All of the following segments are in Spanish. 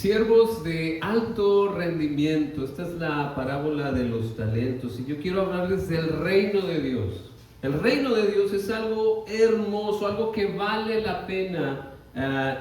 Siervos de alto rendimiento. Esta es la parábola de los talentos y yo quiero hablarles del reino de Dios. El reino de Dios es algo hermoso, algo que vale la pena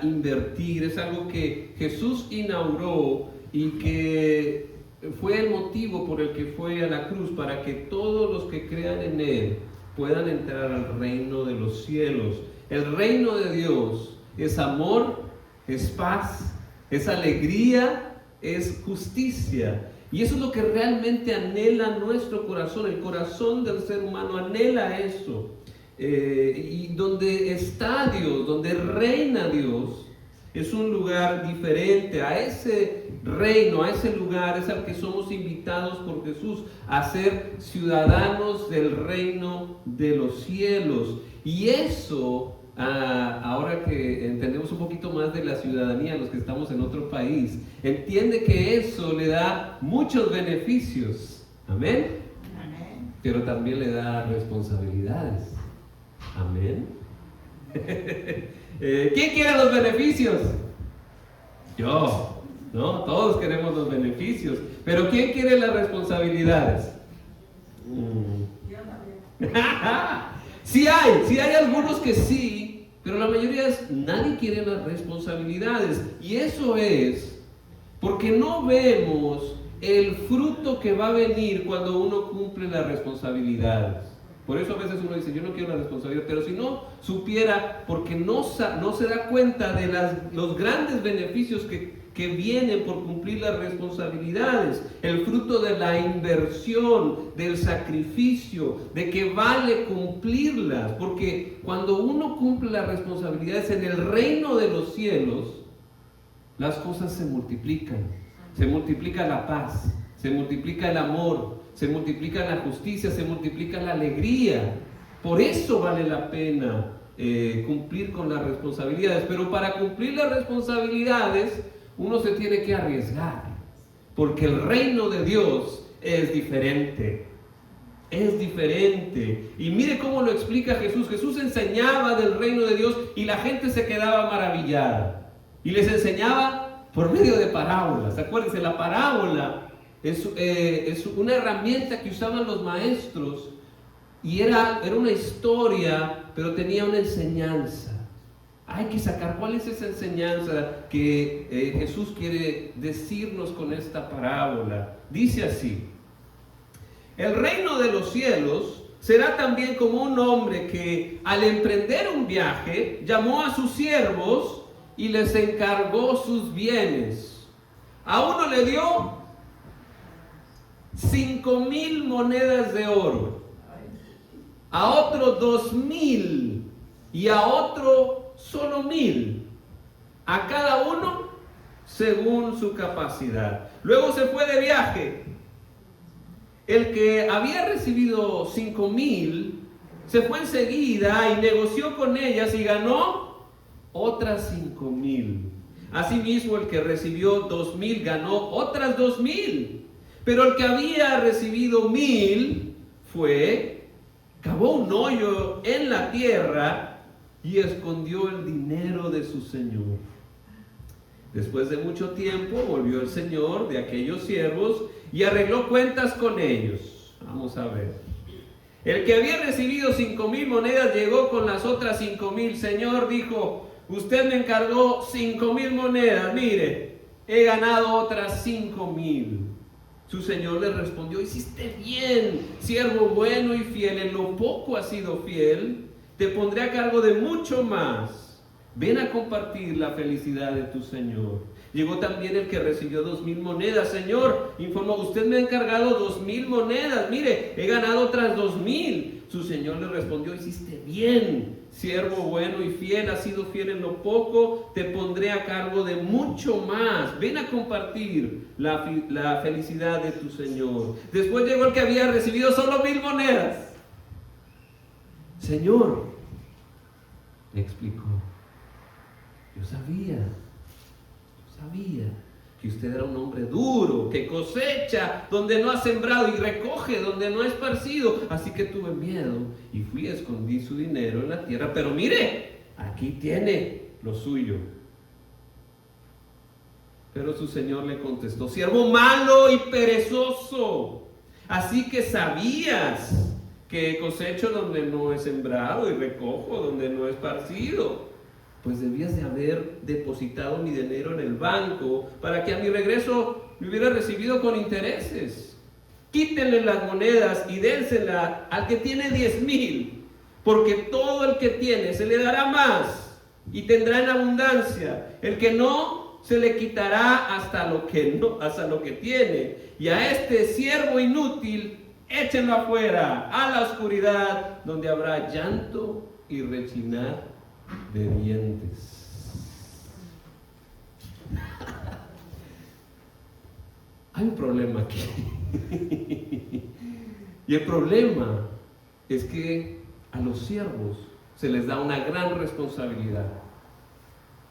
invertir. Es algo que Jesús inauguró y que fue el motivo por el que fue a la cruz, para que todos los que crean en Él puedan entrar al reino de los cielos. El reino de Dios es amor, es paz, es alegría, es justicia. Y eso es lo que realmente anhela nuestro corazón. El corazón del ser humano anhela eso. Y donde está Dios, donde reina Dios, es un lugar diferente. A ese reino, a ese lugar es al que somos invitados por Jesús, a ser ciudadanos del reino de los cielos. Y eso, ahora que entendemos un poquito más de la ciudadanía, los que estamos en otro país, entiende que eso le da muchos beneficios. Amén. Amén. Pero también le da responsabilidades. Amén. ¿Quién quiere los beneficios? Yo, ¿no? Todos queremos los beneficios. Pero ¿quién quiere las responsabilidades? Sí hay algunos que sí, pero la mayoría nadie quiere las responsabilidades. Y eso es porque no vemos el fruto que va a venir cuando uno cumple las responsabilidades. Por eso a veces uno dice, yo no quiero la responsabilidad, pero si no supiera, porque no se da cuenta de los grandes beneficios que vienen por cumplir las responsabilidades, el fruto de la inversión, del sacrificio, de que vale cumplirlas, porque cuando uno cumple las responsabilidades en el reino de los cielos, las cosas se multiplican la paz, se multiplica el amor, se multiplica la justicia, se multiplica la alegría. Por eso vale la pena cumplir con las responsabilidades. Pero para cumplir las responsabilidades uno se tiene que arriesgar, porque el reino de Dios es diferente. Es diferente. Y mire cómo lo explica Jesús. Jesús enseñaba del reino de Dios y la gente se quedaba maravillada. Y les enseñaba por medio de parábolas. Acuérdense, la parábola es una herramienta que usaban los maestros, y era una historia, pero tenía una enseñanza. Hay que sacar cuál es esa enseñanza que Jesús quiere decirnos con esta parábola. Dice así: el reino de los cielos será también como un hombre que, al emprender un viaje, llamó a sus siervos y les encargó sus bienes. A uno le dio 5,000 monedas de oro, a otro 2,000 y a otro solo 1,000, a cada uno según su capacidad. Luego se fue de viaje. El que había recibido 5,000 se fue enseguida y negoció con ellas y ganó otras 5,000. Asimismo, el que recibió 2,000 ganó otras 2,000. Pero el que había recibido 1,000 cavó un hoyo en la tierra y escondió el dinero de su señor. Después de mucho tiempo volvió el señor de aquellos siervos y arregló cuentas con ellos. Vamos a ver. El que había recibido 5,000 monedas llegó con las otras 5,000. Señor, dijo, usted me encargó 5,000 monedas. Mire, he ganado otras 5,000. Su señor le respondió, hiciste bien, siervo bueno y fiel. En lo poco has sido fiel, te pondré a cargo de mucho más. Ven a compartir la felicidad de tu señor. Llegó también el que recibió 2,000 monedas. Señor, informó, usted me ha encargado 2,000 monedas. Mire, he ganado otras 2,000. Su señor le respondió, hiciste bien, siervo bueno y fiel, has sido fiel en lo poco, te pondré a cargo de mucho más. Ven a compartir la felicidad de tu señor. Después llegó el que había recibido solo 1,000 monedas. Señor, le explicó, yo sabía que usted era un hombre duro, que cosecha donde no ha sembrado y recoge donde no ha esparcido. Así que tuve miedo y fui a escondí su dinero en la tierra. Pero mire, aquí tiene lo suyo. Pero su señor le contestó: siervo malo y perezoso, así que sabías que cosecho donde no he sembrado y recojo donde no he esparcido. Pues debías de haber depositado mi dinero en el banco para que a mi regreso me hubiera recibido con intereses. Quítenle las monedas y dénsela al que tiene 10,000, porque todo el que tiene se le dará más y tendrá en abundancia. El que no, se le quitará hasta lo que tiene. Y a este siervo inútil, échenlo afuera, a la oscuridad, donde habrá llanto y rechinar de dientes. Hay un problema aquí. Y el problema es que a los siervos se les da una gran responsabilidad,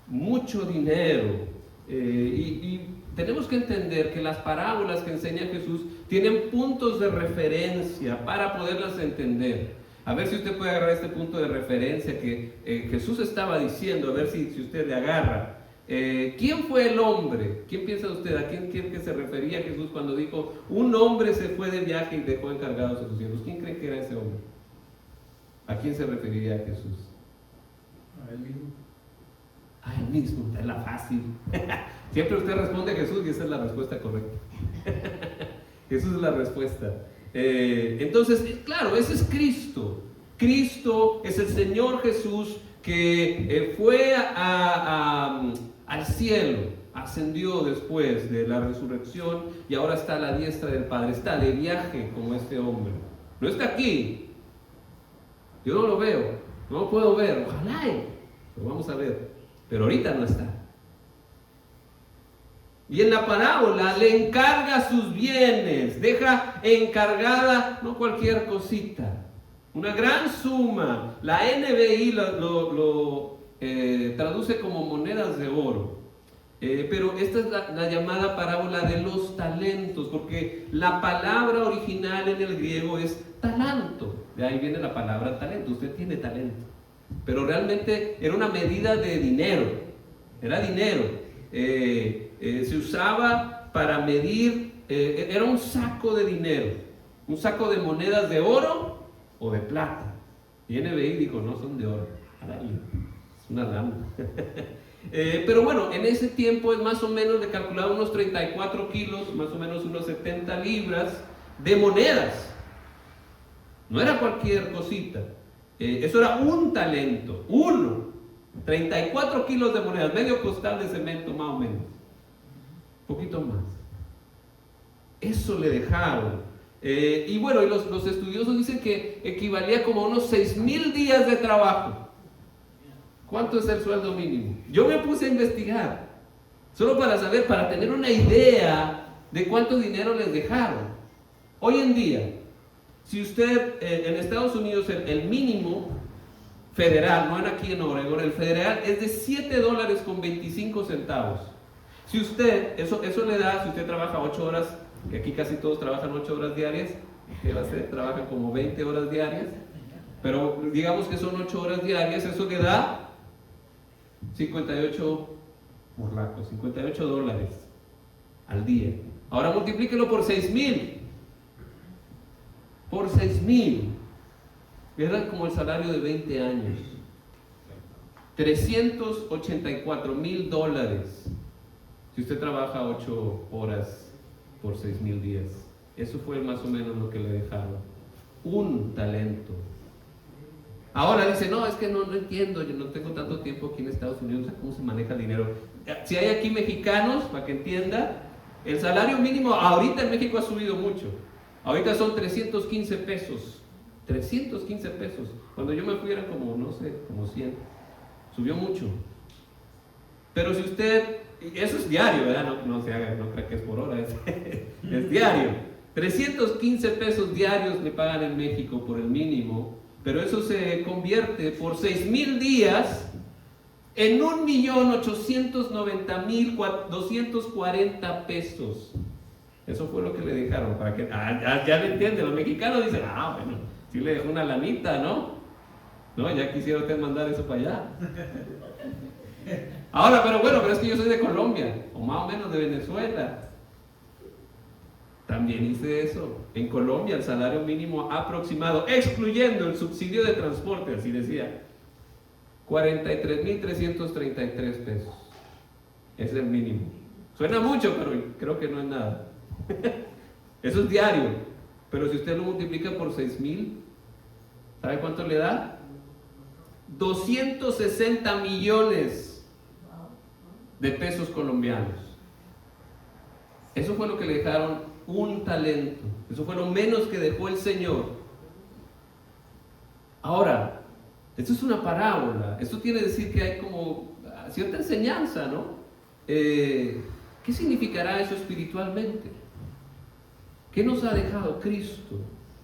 mucho dinero, y tenemos que entender que las parábolas que enseña Jesús tienen puntos de referencia para poderlas entender. A ver si usted puede agarrar este punto de referencia que Jesús estaba diciendo, a ver si usted le agarra. ¿Quién fue el hombre? ¿Quién piensa usted? ¿A quién cree que se refería Jesús cuando dijo: un hombre se fue de viaje y dejó encargados a sus siervos? ¿Quién cree que era ese hombre? ¿A quién se refería Jesús? A él mismo. A él mismo, es la fácil. Siempre usted responde a Jesús y esa es la respuesta correcta. Jesús es la respuesta. Entonces, claro, ese es Cristo. Cristo es el Señor Jesús que fue al cielo, ascendió después de la resurrección y ahora está a la diestra del Padre. Está de viaje como este hombre. No está aquí. Yo no lo veo, no lo puedo ver. Ojalá lo vamos a ver, pero ahorita no está. Y en la parábola le encarga sus bienes, deja encargada no cualquier cosita, una gran suma. La NBI lo traduce como monedas de oro, pero esta es la llamada parábola de los talentos, porque la palabra original en el griego es talanto. De ahí viene la palabra talento. Usted tiene talento, pero realmente era una medida de dinero, era dinero. Se usaba para medir, era un saco de dinero, un saco de monedas de oro o de plata. Y NBI dijo: no son de oro, es una lana. Pero bueno, en ese tiempo es más o menos, le calculaba unos 34 kilos, más o menos unos 70 libras de monedas. No era cualquier cosita. Eso era un talento, 34 kilos de monedas, medio costal de cemento más o menos, poquito más. Eso le dejaron. Y bueno, y los estudiosos dicen que equivalía como a unos 6,000 días de trabajo. ¿Cuánto es el sueldo mínimo? Yo me puse a investigar, solo para saber, para tener una idea de cuánto dinero les dejaron. Hoy en día, si usted, en Estados Unidos, el mínimo federal, no era aquí en Oregón, el federal es de $7.25. Si usted, eso le da, si usted trabaja 8 horas, que aquí casi todos trabajan 8 horas diarias, que va a ser, trabajan como 20 horas diarias, pero digamos que son 8 horas diarias, eso le da 58 $58 al día. Ahora multiplíquelo por 6,000. Por 6,000. Era como el salario de 20 años. $384,000. Si usted trabaja 8 horas por 6,000 días. Eso fue más o menos lo que le dejaron. Un talento. Ahora dice: no, es que no entiendo, yo no tengo tanto tiempo aquí en Estados Unidos, no sé cómo se maneja el dinero. Si hay aquí mexicanos, para que entienda, el salario mínimo ahorita en México ha subido mucho. Ahorita son 315 pesos. 315 pesos. Cuando yo me fui eran como, no sé, como 100. Subió mucho. Pero si usted, eso es diario, ¿verdad? No se haga, no crea que es por hora, es diario. 315 pesos diarios le pagan en México por el mínimo, pero eso se convierte por 6,000 días en 1,890,240 pesos. Eso fue lo que le dejaron, para que, ya le entiende, los mexicanos dicen: bueno, sí le dejó una lanita, ¿no? No, ya quisiera usted mandar eso para allá. Ahora, pero es que yo soy de Colombia, o más o menos de Venezuela. También hice eso. En Colombia el salario mínimo aproximado, excluyendo el subsidio de transporte, así decía, 43,333 pesos. Es el mínimo. Suena mucho, pero creo que no es nada. Eso es diario. Pero si usted lo multiplica por 6,000, ¿sabe cuánto le da? 260 millones de pesos colombianos. Eso fue lo que le dejaron un talento. Eso fue lo menos que dejó el Señor. Ahora, esto es una parábola. Esto quiere decir que hay como cierta enseñanza, ¿no? ¿Qué significará eso espiritualmente? ¿Qué nos ha dejado Cristo?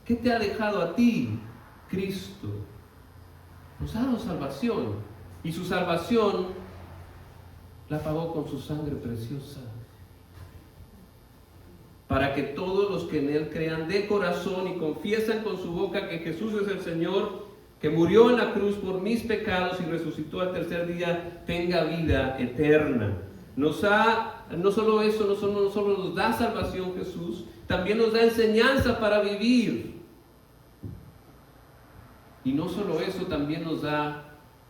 ¿Qué te ha dejado a ti Cristo? Nos ha dado salvación. Y su salvación la pagó con su sangre preciosa. Para que todos los que en Él crean de corazón y confiesan con su boca que Jesús es el Señor, que murió en la cruz por mis pecados y resucitó al tercer día, tenga vida eterna. No solo eso, no solo nos da salvación Jesús, también nos da enseñanza para vivir. Y no solo eso, también nos da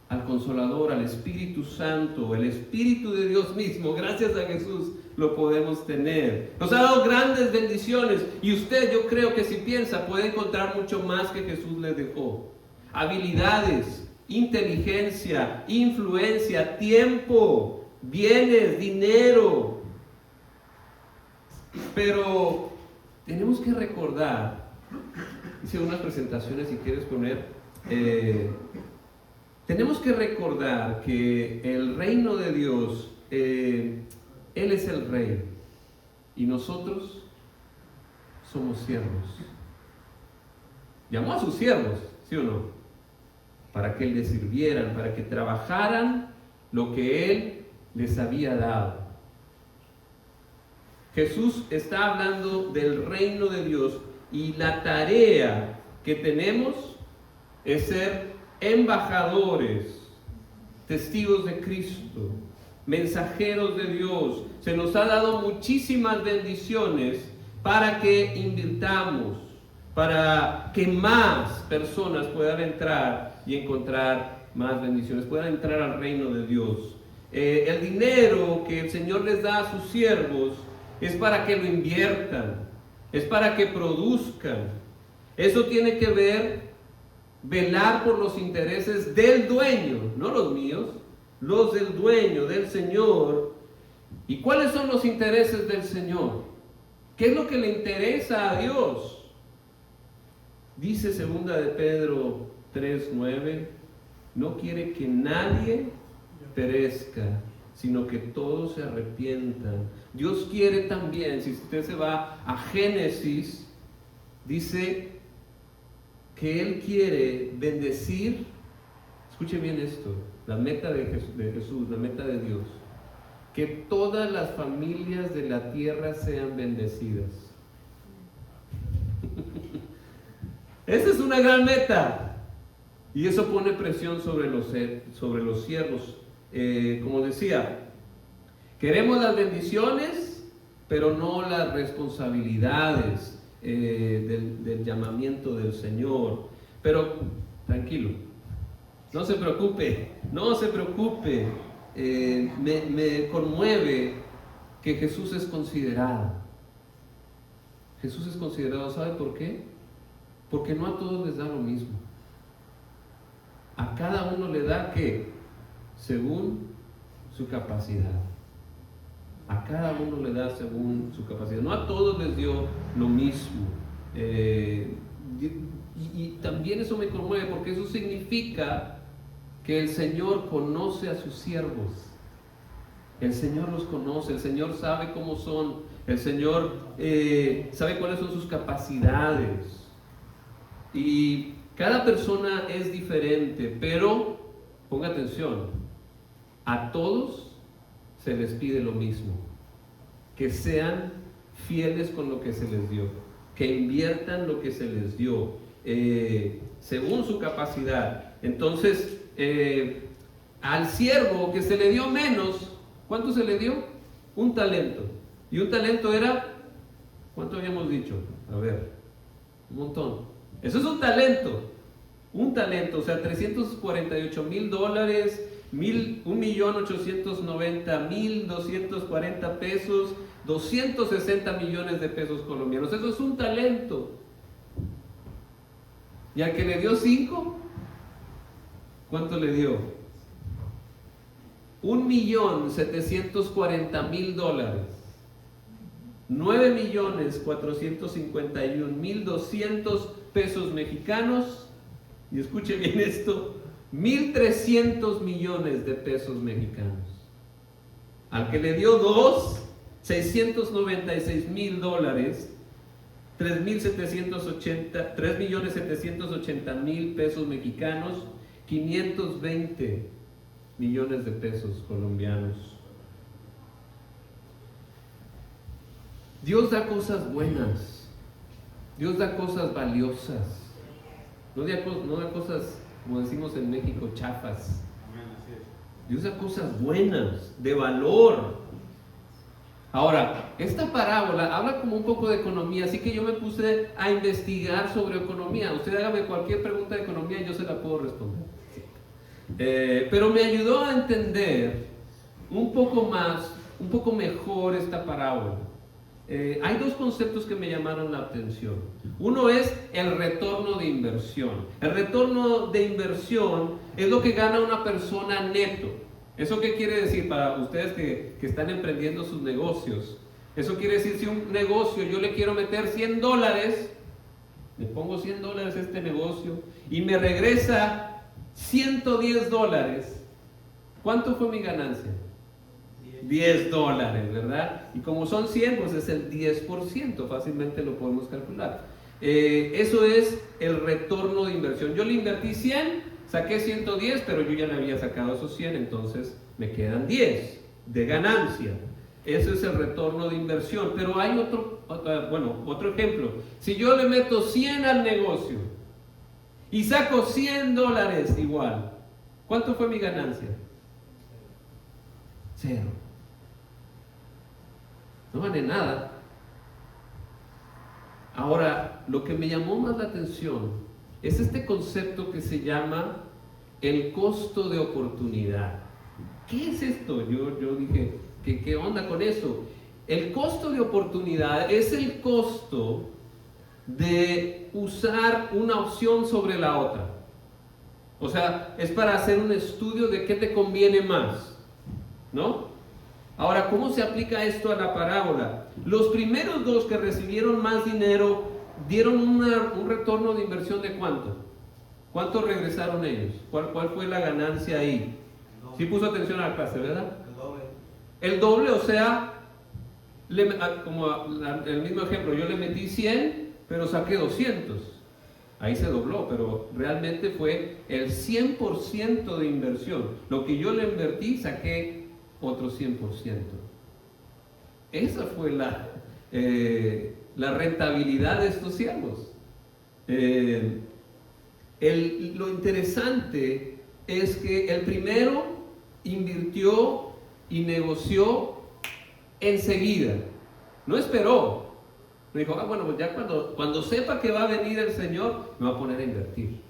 al Consolador, al Espíritu Santo, el Espíritu de Dios mismo. Gracias a Jesús lo podemos tener. Nos ha dado grandes bendiciones y usted, yo creo que si piensa, puede encontrar mucho más que Jesús le dejó. Habilidades, inteligencia, influencia, tiempo, bienes, dinero. Pero tenemos que recordar, hice unas presentaciones si quieres poner, tenemos que recordar que el reino de Dios, Él es el rey y nosotros somos siervos. Llamó a sus siervos, ¿sí o no? Para que les sirvieran, para que trabajaran lo que Él les había dado. Jesús está hablando del reino de Dios y la tarea que tenemos es ser embajadores, testigos de Cristo, mensajeros de Dios. Se nos ha dado muchísimas bendiciones para que invirtamos, para que más personas puedan entrar y encontrar más bendiciones, puedan entrar al reino de Dios. El dinero que el Señor les da a sus siervos es para que lo inviertan, es para que produzcan. Eso tiene que velar por los intereses del dueño, no los míos, los del dueño, del Señor. ¿Y cuáles son los intereses del Señor? ¿Qué es lo que le interesa a Dios? Dice 2 de Pedro 3:9, no quiere que nadie perezca, sino que todos se arrepientan. Dios quiere también, si usted se va a Génesis, dice que Él quiere bendecir, escuche bien esto, la meta de Jesús, la meta de Dios, que todas las familias de la tierra sean bendecidas. Esa es una gran meta. Y eso pone presión sobre los siervos. Como decía, queremos las bendiciones, pero no las responsabilidades del llamamiento del Señor. Pero tranquilo, no se preocupe. Me conmueve que Jesús es considerado. Jesús es considerado, ¿sabe por qué? Porque no a todos les da lo mismo. A cada uno le da ¿qué? Según su capacidad. A cada uno le da según su capacidad. No a todos les dio lo mismo. Y también eso me conmueve, porque eso significa que el Señor conoce a sus siervos. El Señor los conoce, el Señor sabe cómo son, el Señor sabe cuáles son sus capacidades. Y cada persona es diferente, pero ponga atención, a todos se les pide lo mismo, que sean fieles con lo que se les dio, que inviertan lo que se les dio, según su capacidad. Entonces, al siervo que se le dio menos, ¿cuánto se le dio? Un talento. Y un talento era, ¿cuánto habíamos dicho? A ver, un montón. Eso es un talento. Un talento, o sea, $348,000, 1,890,240 pesos, 260 millones de pesos colombianos. Eso es un talento. Y al que le dio 5, ¿cuánto le dio? $1,740,000. 9,451,200 pesos mexicanos. Y escuche bien esto, 1,300 millones de pesos mexicanos. Al que le dio 2, $696,000, 3,780,000 pesos mexicanos, 520 millones de pesos colombianos. Dios da cosas buenas, Dios da cosas valiosas, no da cosas, como decimos en México, chafas. Dios da cosas buenas, de valor. Ahora, esta parábola habla como un poco de economía, así que yo me puse a investigar sobre economía. Usted hágame cualquier pregunta de economía y yo se la puedo responder. Pero me ayudó a entender un poco mejor esta parábola. Hay dos conceptos que me llamaron la atención. Uno es el retorno de inversión. El retorno de inversión es lo que gana una persona neto. ¿Eso qué quiere decir para ustedes que están emprendiendo sus negocios? Eso quiere decir, si un negocio yo le quiero meter $100, le pongo $100 a este negocio y me regresa $110, ¿cuánto fue mi ganancia? $10, ¿verdad? Y como son 100, pues es el 10%, fácilmente lo podemos calcular. Eso es el retorno de inversión. Yo le invertí 100, saqué 110, pero yo ya le había sacado esos 100, entonces me quedan 10 de ganancia. Ese es el retorno de inversión. Pero hay otro ejemplo. Si yo le meto 100 al negocio y saco $100 igual, ¿cuánto fue mi ganancia? 0. No vale nada. Ahora, lo que me llamó más la atención es este concepto que se llama el costo de oportunidad. ¿Qué es esto? Yo dije, ¿qué onda con eso? El costo de oportunidad es el costo de usar una opción sobre la otra. O sea, es para hacer un estudio de qué te conviene más, ¿no? Ahora, ¿cómo se aplica esto a la parábola? Los primeros dos que recibieron más dinero dieron un retorno de inversión de ¿cuánto? ¿Cuánto regresaron ellos? ¿Cuál fue la ganancia ahí? Sí puso atención a la clase, ¿verdad? El doble, o sea, como el mismo ejemplo, yo le metí 100, pero saqué 200. Ahí se dobló, pero realmente fue el 100% de inversión. Lo que yo le invertí, saqué otro 100%. Esa fue la rentabilidad de estos siervos. Lo interesante es que el primero invirtió y negoció enseguida. No esperó. No dijo, bueno, pues ya cuando sepa que va a venir el Señor, me va a poner a invertir.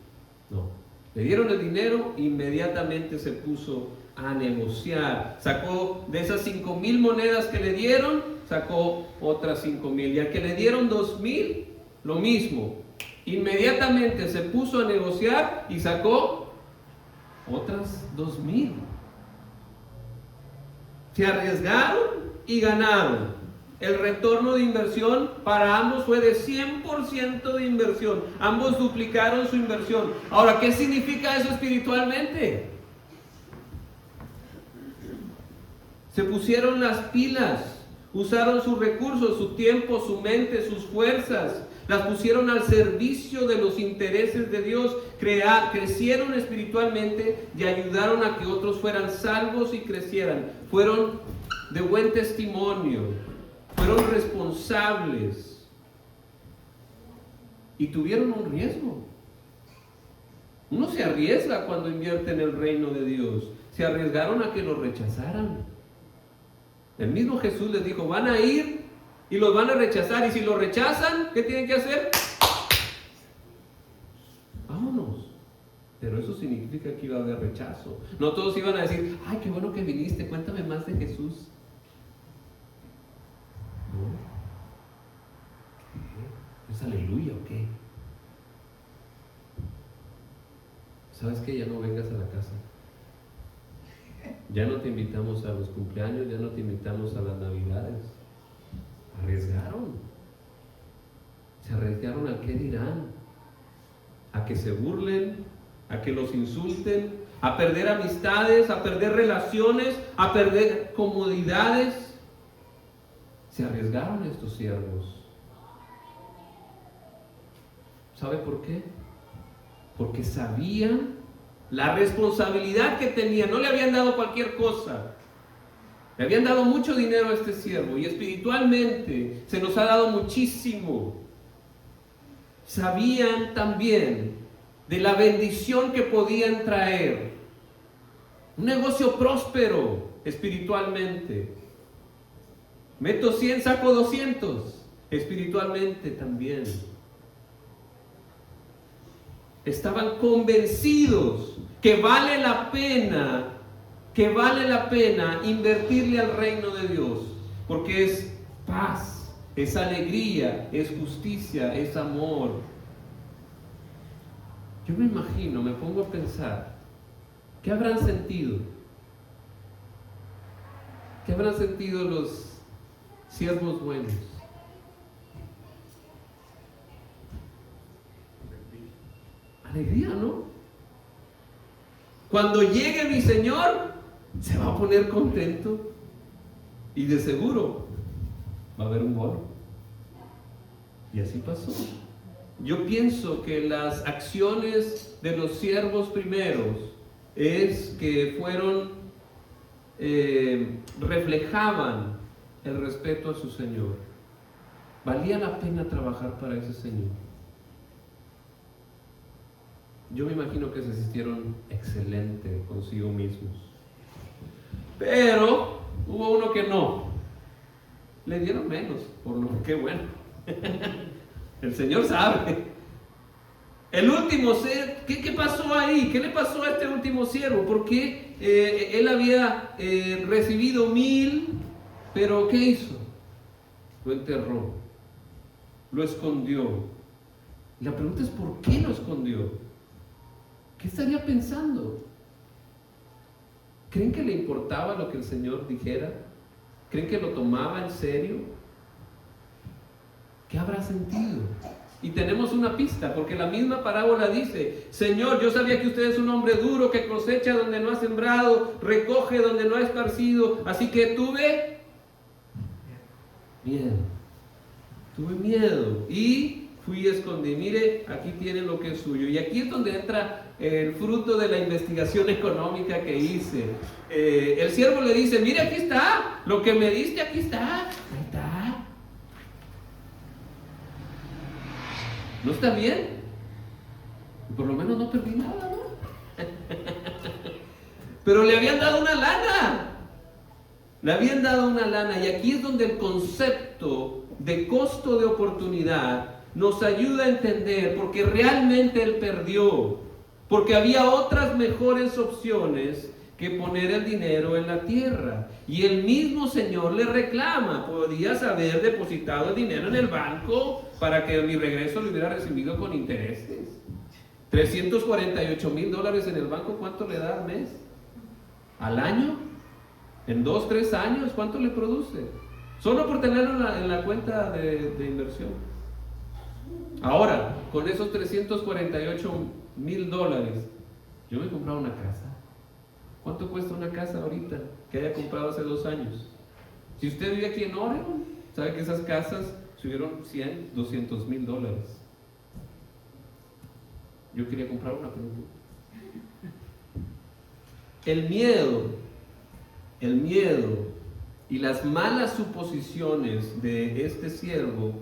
No. Le dieron el dinero, inmediatamente se puso a negociar. Sacó de esas 5,000 monedas que le dieron, sacó otras 5,000. Y al que le dieron 2,000, lo mismo. Inmediatamente se puso a negociar y sacó otras 2,000. Se arriesgaron y ganaron. El retorno de inversión para ambos fue de 100% de inversión. Ambos duplicaron su inversión. Ahora, ¿qué significa eso espiritualmente? Se pusieron las pilas, usaron sus recursos, su tiempo, su mente, sus fuerzas, las pusieron al servicio de los intereses de Dios, crecieron espiritualmente y ayudaron a que otros fueran salvos y crecieran. Fueron de buen testimonio, fueron responsables y tuvieron un riesgo. Uno se arriesga cuando invierte en el reino de Dios. se arriesgaron a que los rechazaran. El mismo Jesús les dijo, van a ir y los van a rechazar, y si los rechazan, ¿qué tienen que hacer? Vámonos. Pero eso significa que iba a haber rechazo. No todos iban a decir, ay, qué bueno que viniste, cuéntame más de Jesús. ¿No? ¿Qué? ¿Es aleluya o qué? ¿Sabes qué? Ya no vengas a la casa. Ya no te invitamos a los cumpleaños, ya no te invitamos a las navidades. Arriesgaron. Se arriesgaron a qué dirán, a que se burlen, a que los insulten, a perder amistades, a perder relaciones, a perder comodidades. Se arriesgaron estos siervos. ¿Sabe por qué? Porque sabían la responsabilidad que tenían. No le habían dado cualquier cosa. Le habían dado mucho dinero a este siervo, y espiritualmente se nos ha dado muchísimo. Sabían también de la bendición que podían traer. Un negocio próspero espiritualmente. Meto 100, saco 200. Espiritualmente también. Estaban convencidos que vale la pena invertirle al reino de Dios, porque es paz, es alegría, es justicia, es amor. Yo me imagino, me pongo a pensar, ¿qué habrán sentido? ¿Qué habrán sentido los siervos buenos? Alegría, ¿no? Cuando llegue mi Señor, se va a poner contento, y de seguro va a haber un bono. Y así pasó. Yo pienso que las acciones de los siervos primeros es que reflejaban el respeto a su Señor. Valía la pena trabajar para ese Señor. Yo me imagino que se sintieron excelente consigo mismos. Pero hubo uno que no. Le dieron menos, por lo que qué bueno. El Señor sabe. El último ser, ¿qué pasó ahí? ¿Qué le pasó a este último siervo? Porque él había recibido 1000, pero ¿qué hizo? Lo enterró, lo escondió. La pregunta es, ¿por qué lo escondió? ¿Qué estaría pensando? ¿Creen que le importaba lo que el Señor dijera? ¿Creen que lo tomaba en serio? ¿Qué habrá sentido? Y tenemos una pista, porque la misma parábola dice: Señor, yo sabía que usted es un hombre duro, que cosecha donde no ha sembrado, recoge donde no ha esparcido, así que tuve miedo. Tuve miedo y fui y escondí. Mire, aquí tiene lo que es suyo. Y aquí es donde entra el fruto de la investigación económica que hice. El siervo le dice: mire, aquí está, lo que me diste, aquí está. Ahí está. ¿No está bien? Por lo menos no perdí nada, ¿no? Pero le habían dado una lana. Le habían dado una lana. Y aquí es donde el concepto de costo de oportunidad nos ayuda a entender, porque realmente él perdió, porque había otras mejores opciones que poner el dinero en la tierra. Y el mismo Señor le reclama: podías haber depositado el dinero en el banco para que a mi regreso lo hubiera recibido con intereses. $348,000 en el banco, ¿cuánto le da al mes? ¿Al año? ¿En 2-3 años? ¿Cuánto le produce? Solo por tenerlo en la cuenta de inversión. Ahora, con esos $348,000, yo me he comprado una casa. ¿Cuánto cuesta una casa ahorita que haya comprado hace 2 años? Si usted vive aquí en Oregon, sabe que esas casas subieron $100,000, $200,000. Yo quería comprar una, pero no. El miedo y las malas suposiciones de este siervo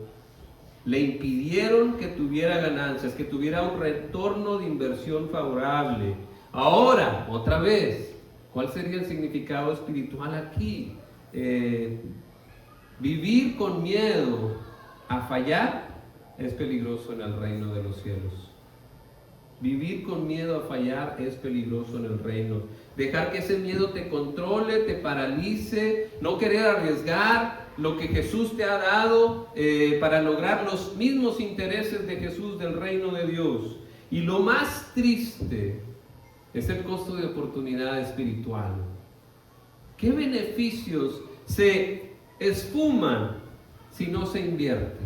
le impidieron que tuviera ganancias, que tuviera un retorno de inversión favorable. Ahora, otra vez, ¿Cuál sería el significado espiritual aquí? Vivir con miedo a fallar es peligroso en el reino de los cielos. Vivir con miedo a fallar es peligroso en el reino. Dejar que ese miedo te controle, te paralice, no querer arriesgar lo que Jesús te ha dado para lograr los mismos intereses de Jesús del reino de Dios. Y lo más triste es el costo de oportunidad espiritual. ¿Qué beneficios se esfuman si no se invierte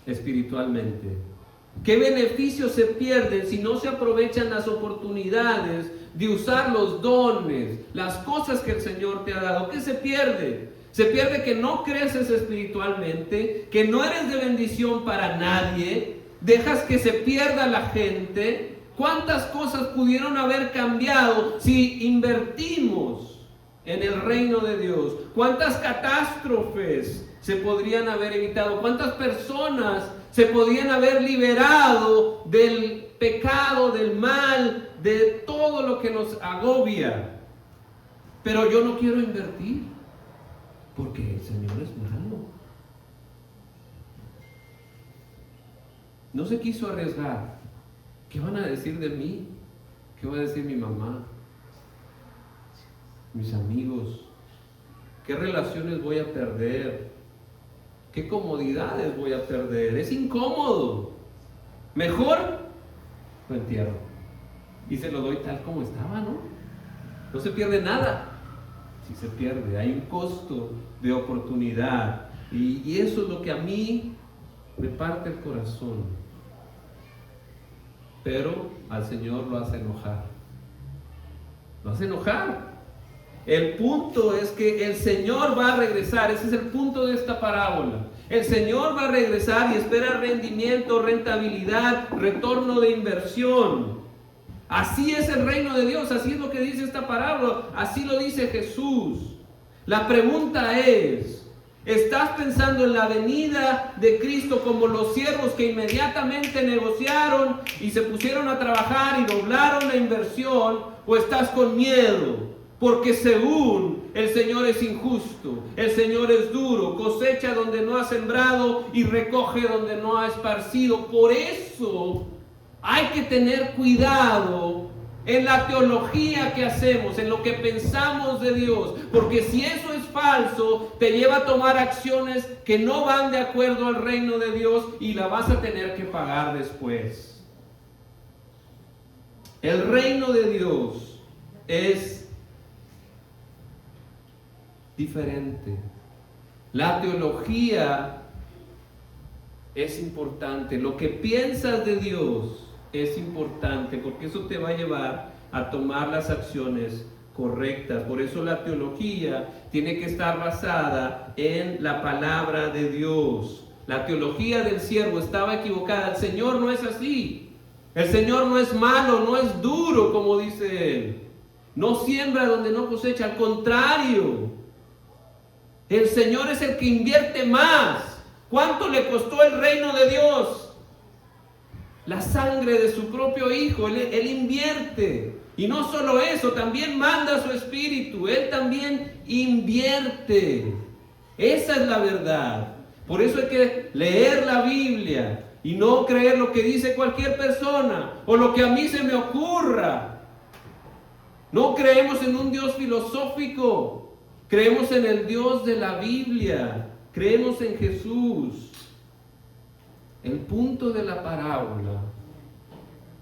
espiritualmente? ¿Qué beneficios se pierden si no se aprovechan las oportunidades de usar los dones, las cosas que el Señor te ha dado? ¿Qué se pierde? Se pierde que no creces espiritualmente, que no eres de bendición para nadie, dejas que se pierda la gente. ¿Cuántas cosas pudieron haber cambiado si invertimos en el reino de Dios? ¿Cuántas catástrofes se podrían haber evitado? ¿Cuántas personas se podían haber liberado del pecado, del mal, de todo lo que nos agobia? Pero yo no quiero invertir porque el Señor es malo. No se quiso arriesgar. ¿Qué van a decir de mí? ¿Qué va a decir mi mamá? Mis amigos. ¿Qué relaciones voy a perder? ¿Qué comodidades voy a perder? Es incómodo. Mejor lo entierro y se lo doy tal como estaba, ¿no? No se pierde nada. Sí se pierde. Hay un costo de oportunidad. Y eso es lo que a mí me parte el corazón. Pero al Señor lo hace enojar. Lo hace enojar. El punto es que el Señor va a regresar. Ese es el punto de esta parábola. El Señor va a regresar y espera rendimiento, rentabilidad, retorno de inversión. Así es el reino de Dios. Así es lo que dice esta parábola. Así lo dice Jesús. La pregunta es: ¿estás pensando en la venida de Cristo como los siervos que inmediatamente negociaron y se pusieron a trabajar y doblaron la inversión? ¿O estás con miedo? Porque según el Señor es injusto, el Señor es duro, cosecha donde no ha sembrado y recoge donde no ha esparcido. Por eso hay que tener cuidado en la teología que hacemos, en lo que pensamos de Dios, porque si eso es falso, te lleva a tomar acciones que no van de acuerdo al reino de Dios y la vas a tener que pagar después. El reino de Dios es diferente. La teología es importante. Lo que piensas de Dios es importante, porque eso te va a llevar a tomar las acciones correctas. Por eso la teología tiene que estar basada en la palabra de Dios. La teología del siervo estaba equivocada. El Señor no es así. El Señor no es malo, no es duro, como dice Él. No siembra donde no cosecha, al contrario. El Señor es el que invierte más. ¿Cuánto le costó el reino de Dios? La sangre de su propio Hijo. Él invierte. Y no solo eso, también manda su Espíritu. Él también invierte. Esa es la verdad. Por eso hay que leer la Biblia y no creer lo que dice cualquier persona o lo que a mí se me ocurra. No creemos en un Dios filosófico. Creemos en el Dios de la Biblia. Creemos en Jesús. El punto de la parábola,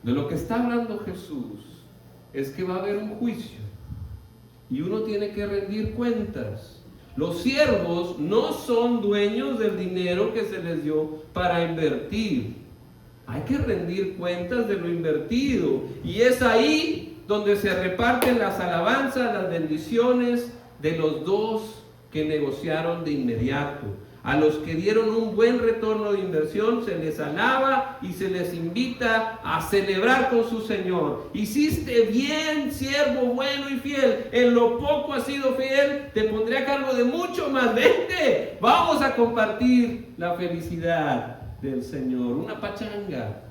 de lo que está hablando Jesús, es que va a haber un juicio y uno tiene que rendir cuentas. Los siervos no son dueños del dinero que se les dio para invertir. Hay que rendir cuentas de lo invertido, y es ahí donde se reparten las alabanzas, las bendiciones de los dos que negociaron de inmediato. A los que dieron un buen retorno de inversión se les alaba y se les invita a celebrar con su Señor. Hiciste bien, siervo bueno y fiel. En lo poco has sido fiel, te pondré a cargo de mucho más. Vente, vamos a compartir la felicidad del Señor. Una pachanga.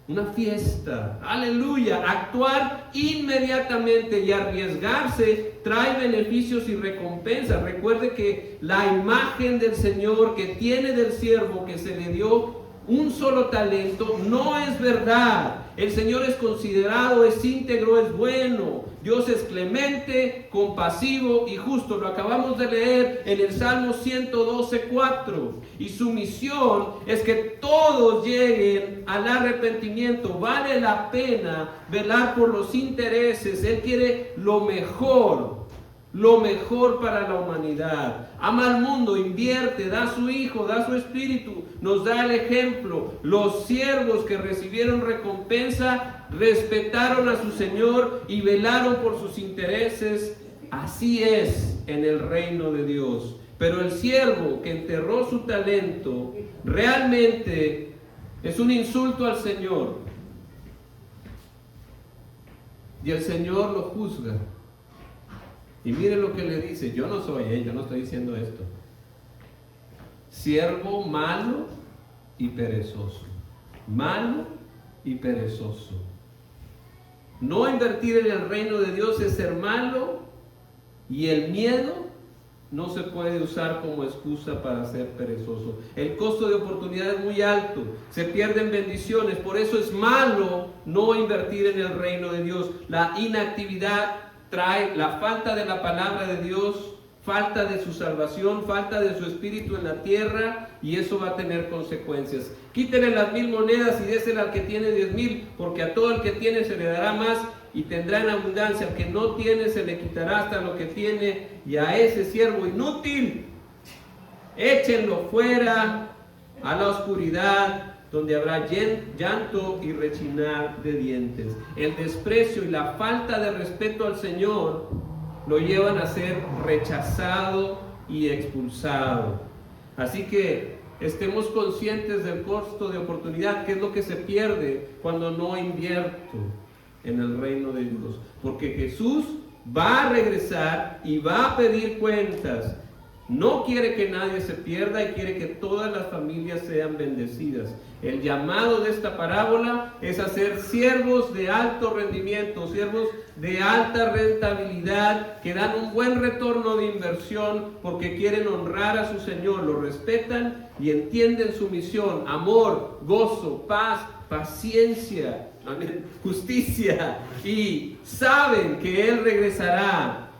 una fiesta. Aleluya. Actuar inmediatamente y arriesgarse trae beneficios y recompensas. Recuerde que la imagen del Señor que tiene del siervo que se le dio un solo talento no es verdad. El Señor es considerado, es íntegro, es bueno. Dios es clemente, compasivo y justo. Lo acabamos de leer en el Salmo 112:4. Y su misión es que todos lleguen al arrepentimiento. Vale la pena velar por los intereses. Él quiere lo mejor para la humanidad. Ama al mundo, invierte, da su Hijo, da su Espíritu, nos da el ejemplo. Los siervos que recibieron recompensa respetaron a su Señor y velaron por sus intereses. Así es en el reino de Dios. Pero el siervo que enterró su talento realmente es un insulto al Señor. Y el Señor lo juzga. Y mire lo que le dice. Yo no soy yo no estoy diciendo esto. Siervo malo y perezoso. Malo y perezoso. No invertir en el reino de Dios es ser malo, y el miedo no se puede usar como excusa para ser perezoso. El costo de oportunidad es muy alto, se pierden bendiciones, por eso es malo no invertir en el reino de Dios. La inactividad trae la falta de la palabra de Dios, falta de su salvación, falta de su espíritu en la tierra, y eso va a tener consecuencias. Quítele las 1000 monedas y désela al que tiene 10,000, porque a todo el que tiene se le dará más y tendrá en abundancia. Al que no tiene se le quitará hasta lo que tiene, y a ese siervo inútil échenlo fuera a la oscuridad, donde habrá llanto y rechinar de dientes. El desprecio y la falta de respeto al Señor lo llevan a ser rechazado y expulsado. Así que estemos conscientes del costo de oportunidad, que es lo que se pierde cuando no invierto en el reino de Dios. Porque Jesús va a regresar y va a pedir cuentas. No quiere que nadie se pierda y quiere que todas las familias sean bendecidas. El llamado de esta parábola es a ser siervos de alto rendimiento, siervos de alta rentabilidad, que dan un buen retorno de inversión porque quieren honrar a su Señor, lo respetan y entienden su misión: amor, gozo, paz, paciencia, justicia, y saben que Él regresará.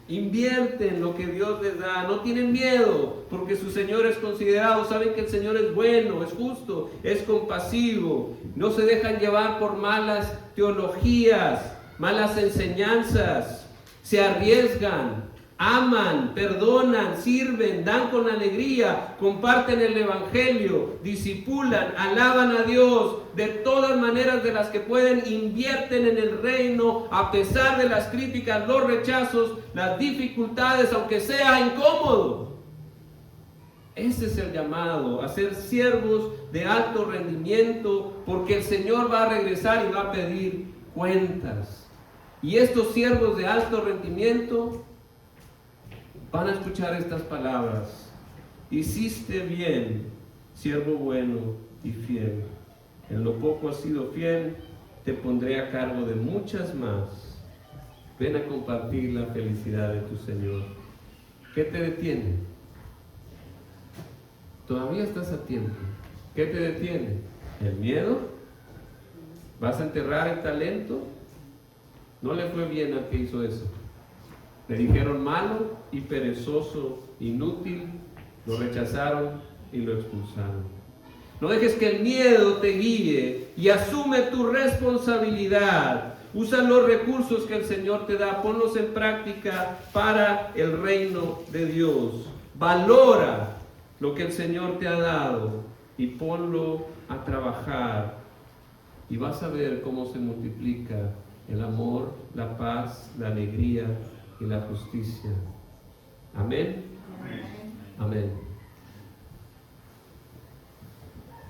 Invierten lo que Dios les da, no tienen miedo porque su Señor es considerado, saben que el Señor es bueno, es justo, es compasivo, no se dejan llevar por malas teologías, malas enseñanzas, se arriesgan, aman, perdonan, sirven, dan con alegría, comparten el Evangelio, discipulan, alaban a Dios de todas maneras de las que pueden, invierten en el reino a pesar de las críticas, los rechazos, las dificultades, aunque sea incómodo. Ese es el llamado, a ser siervos de alto rendimiento, porque el Señor va a regresar y va a pedir cuentas. Y estos siervos de alto rendimiento van a escuchar estas palabras: hiciste bien, siervo bueno y fiel. En lo poco has sido fiel, te pondré a cargo de muchas más. Ven a compartir la felicidad de tu Señor. ¿Qué te detiene? Todavía estás a tiempo. ¿Qué te detiene? ¿El miedo? ¿Vas a enterrar el talento? No le fue bien al que hizo eso. Le dijeron malo y perezoso, inútil, lo rechazaron y lo expulsaron. No dejes que el miedo te guíe y asume tu responsabilidad. Usa los recursos que el Señor te da, ponlos en práctica para el reino de Dios. Valora lo que el Señor te ha dado y ponlo a trabajar, y vas a ver cómo se multiplica el amor, la paz, la alegría y la justicia. Amén. Amén.